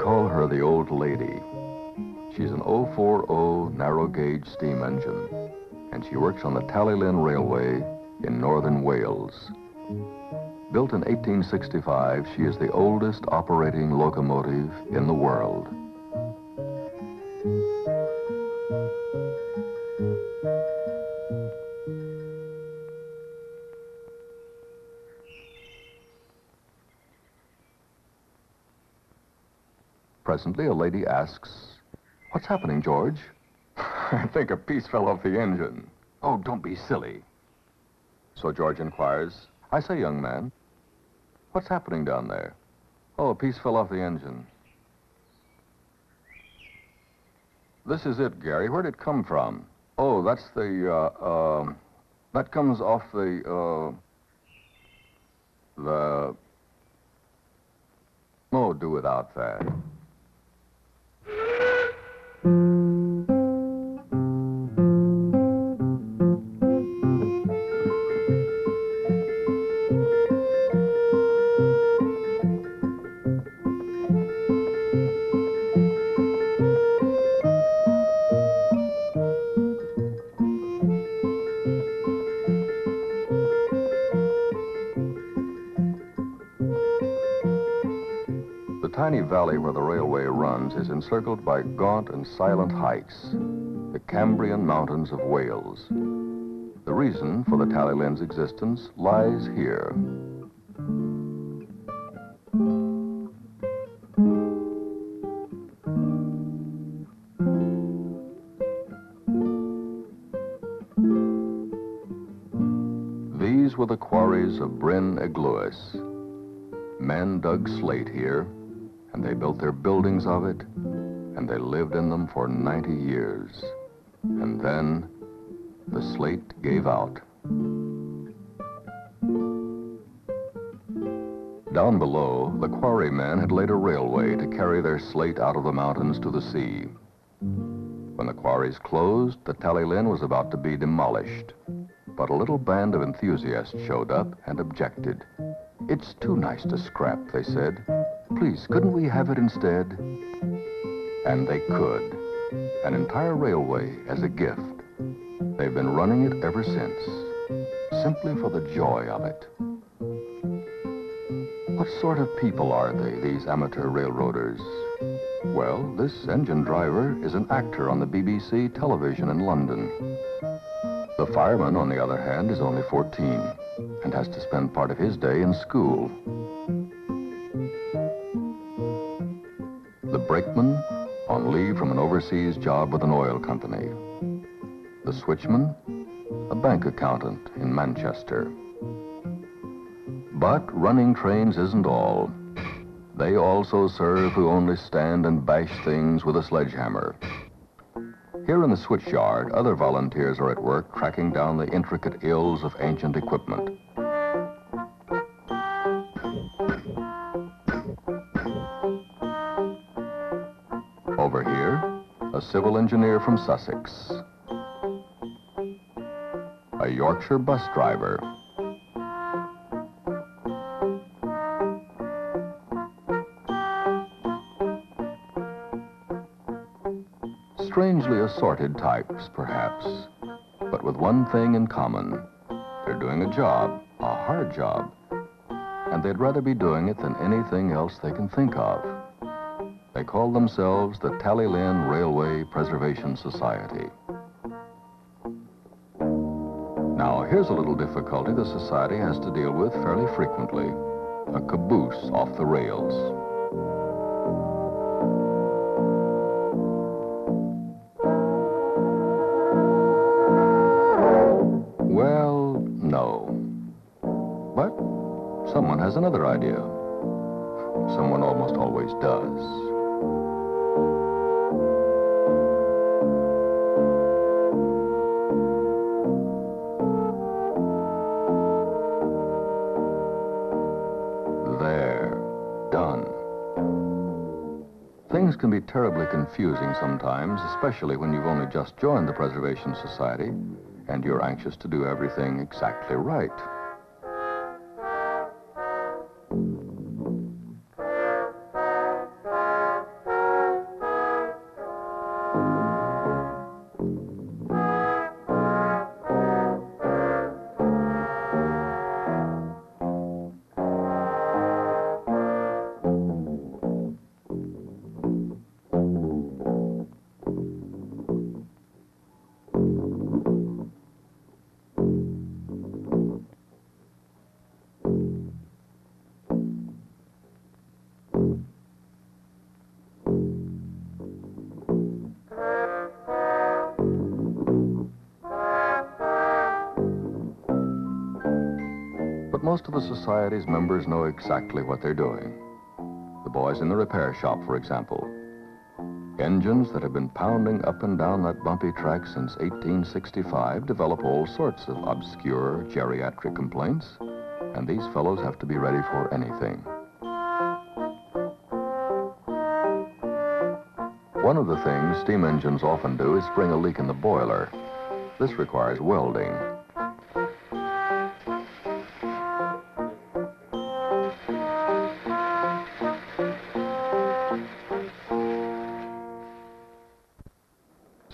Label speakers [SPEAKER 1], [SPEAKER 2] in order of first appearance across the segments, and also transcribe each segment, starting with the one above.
[SPEAKER 1] call her the Old Lady. She's an 040 narrow-gauge steam engine, and she works on the Talyllyn Railway in northern Wales. Built in 1865, she is the oldest operating locomotive in the world. Presently, a lady asks, "What's happening, George?" "I think a piece fell off the engine." "Oh, don't be silly." So George inquires, "I say, young man, what's happening down there?" "Oh, a piece fell off the engine." "This is it, Gary. Where'd it come from?" "Oh, that's that comes off the... Oh, do without that." The tiny valley where the railway runs is encircled by gaunt and silent heights, the Cambrian mountains of Wales. The reason for the Talyllyn's existence lies here. These were the quarries of Bryn Eglwys. Men dug slate here, and they built their buildings of it, and they lived in them for 90 years. And then the slate gave out. Down below, the quarrymen had laid a railway to carry their slate out of the mountains to the sea. When the quarries closed, the Talyllyn was about to be demolished. But a little band of enthusiasts showed up and objected. "It's too nice to scrap," they said. "Please, couldn't we have it instead?" And they could. An entire railway as a gift. They've been running it ever since, simply for the joy of it. What sort of people are they, these amateur railroaders? Well, this engine driver is an actor on the BBC television in London. The fireman, on the other hand, is only 14 and has to spend part of his day in school. The brakeman, on leave from an overseas job with an oil company. The switchman, a bank accountant in Manchester. But running trains isn't all. They also serve who only stand and bash things with a sledgehammer. Here in the switchyard, other volunteers are at work tracking down the intricate ills of ancient equipment. Over here, a civil engineer from Sussex. A Yorkshire bus driver. Strangely assorted types, perhaps, but with one thing in common. They're doing a job, a hard job, and they'd rather be doing it than anything else they can think of. They call themselves the Talyllyn Railway Preservation Society. Now, here's a little difficulty the society has to deal with fairly frequently: a caboose off the rails. Well, no. But someone has another idea. Someone almost always does. There. Done. Things can be terribly confusing sometimes, especially when you've only just joined the Preservation Society and you're anxious to do everything exactly right. Most of the society's members know exactly what they're doing. The boys in the repair shop, for example. Engines that have been pounding up and down that bumpy track since 1865 develop all sorts of obscure geriatric complaints, and these fellows have to be ready for anything. One of the things steam engines often do is spring a leak in the boiler. This requires welding.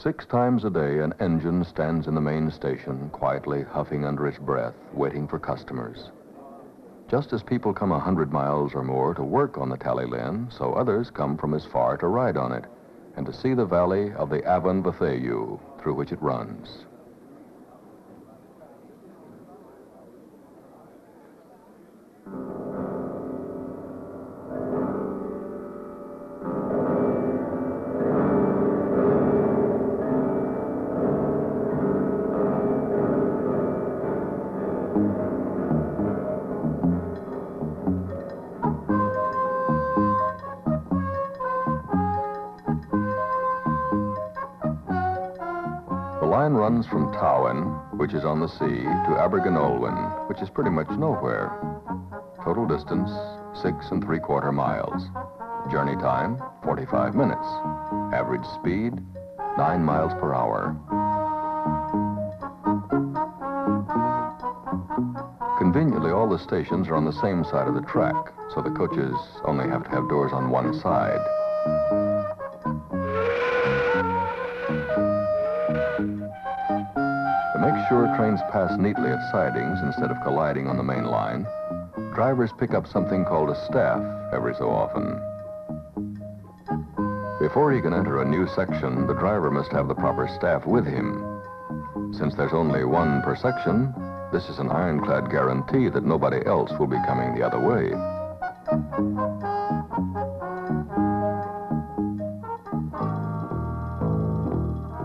[SPEAKER 1] Six times a day, an engine stands in the main station, quietly huffing under its breath, waiting for customers. Just as people come 100 miles or more to work on the Talyllyn, so others come from as far to ride on it and to see the valley of the Avon Bethayou through which it runs. The line runs from Tywyn, which is on the sea, to Abergynolwyn, which is pretty much nowhere. Total distance, 6 3/4 miles. Journey time, 45 minutes. Average speed, 9 miles per hour. Conveniently, all the stations are on the same side of the track, so the coaches only have to have doors on one side. To make sure trains pass neatly at sidings instead of colliding on the main line, drivers pick up something called a staff every so often. Before he can enter a new section, the driver must have the proper staff with him. Since there's only one per section, this is an ironclad guarantee that nobody else will be coming the other way.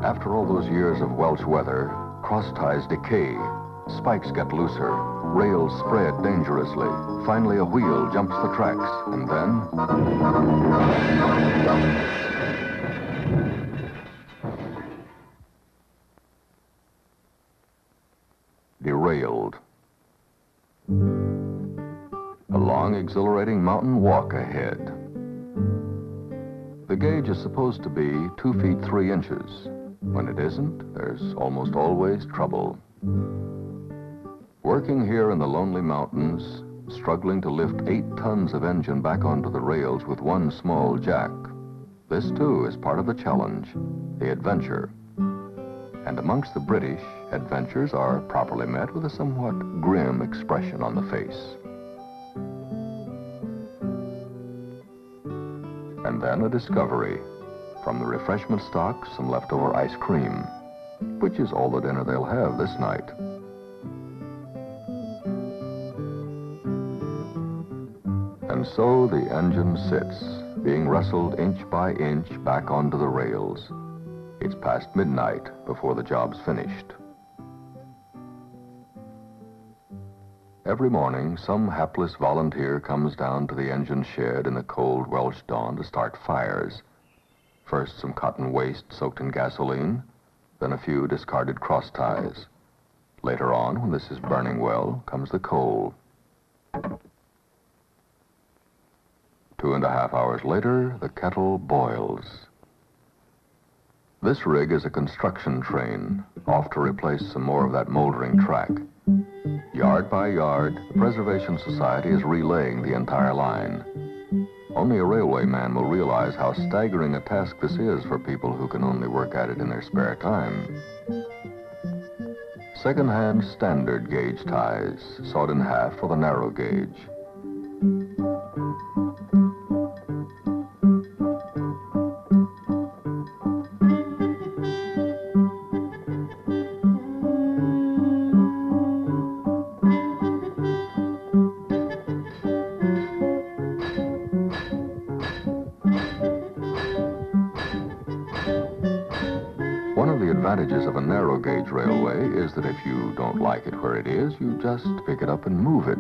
[SPEAKER 1] After all those years of Welsh weather, cross ties decay, spikes get looser, rails spread dangerously. Finally, a wheel jumps the tracks, and then... derailed. A long, exhilarating mountain walk ahead. The gauge is supposed to be 2 feet 3 inches. When it isn't, there's almost always trouble. Working here in the lonely mountains, struggling to lift 8 tons of engine back onto the rails with one small jack. This, too, is part of the challenge, the adventure. And amongst the British, adventures are properly met with a somewhat grim expression on the face. And then a discovery. From the refreshment stock, some leftover ice cream, which is all the dinner they'll have this night. And so the engine sits, being wrestled inch by inch back onto the rails. It's past midnight before the job's finished. Every morning, some hapless volunteer comes down to the engine shed in the cold Welsh dawn to start fires. First, some cotton waste soaked in gasoline, then a few discarded cross ties. Later on, when this is burning well, comes the coal. 2.5 hours later, the kettle boils. This rig is a construction train, off to replace some more of that moldering track. Yard by yard, the Preservation Society is relaying the entire line. Only a railway man will realize how staggering a task this is for people who can only work at it in their spare time. Second-hand standard gauge ties, sawed in half for the narrow gauge. advantages of a narrow gauge railway is that if you don't like it where it is, you just pick it up and move it.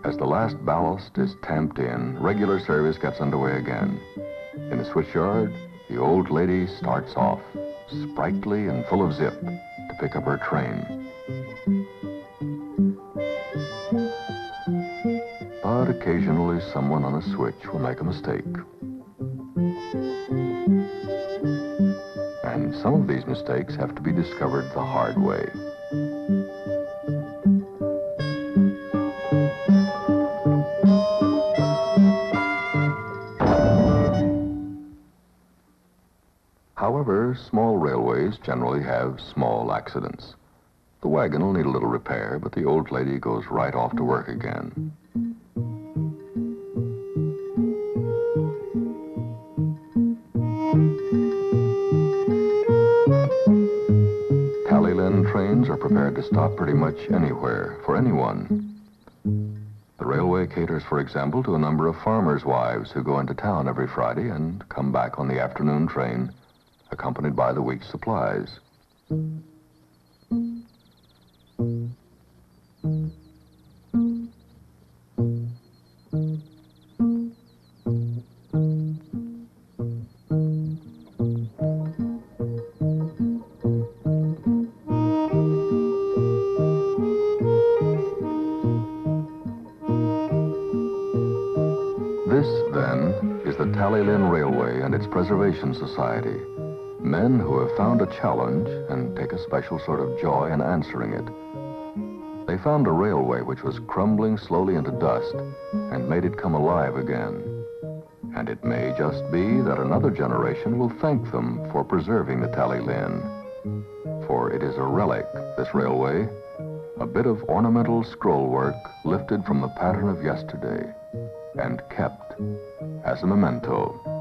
[SPEAKER 1] As the last ballast is tamped in, regular service gets underway again. In the switchyard, the old lady starts off, sprightly and full of zip, to pick up her train. But occasionally someone on a switch will make a mistake. And some of these mistakes have to be discovered the hard way. However, small railways generally have small accidents. The wagon will need a little repair, but the old lady goes right off to work again. Talyllyn trains are prepared to stop pretty much anywhere, for anyone. The railway caters, for example, to a number of farmers' wives who go into town every Friday and come back on the afternoon train, accompanied by the week's supplies. This, then, is the Talyllyn Railway and its Preservation Society. Men who have found a challenge and take a special sort of joy in answering it. They found a railway which was crumbling slowly into dust and made it come alive again. And it may just be that another generation will thank them for preserving the Talyllyn. For it is a relic, this railway, a bit of ornamental scrollwork lifted from the pattern of yesterday and kept as a memento.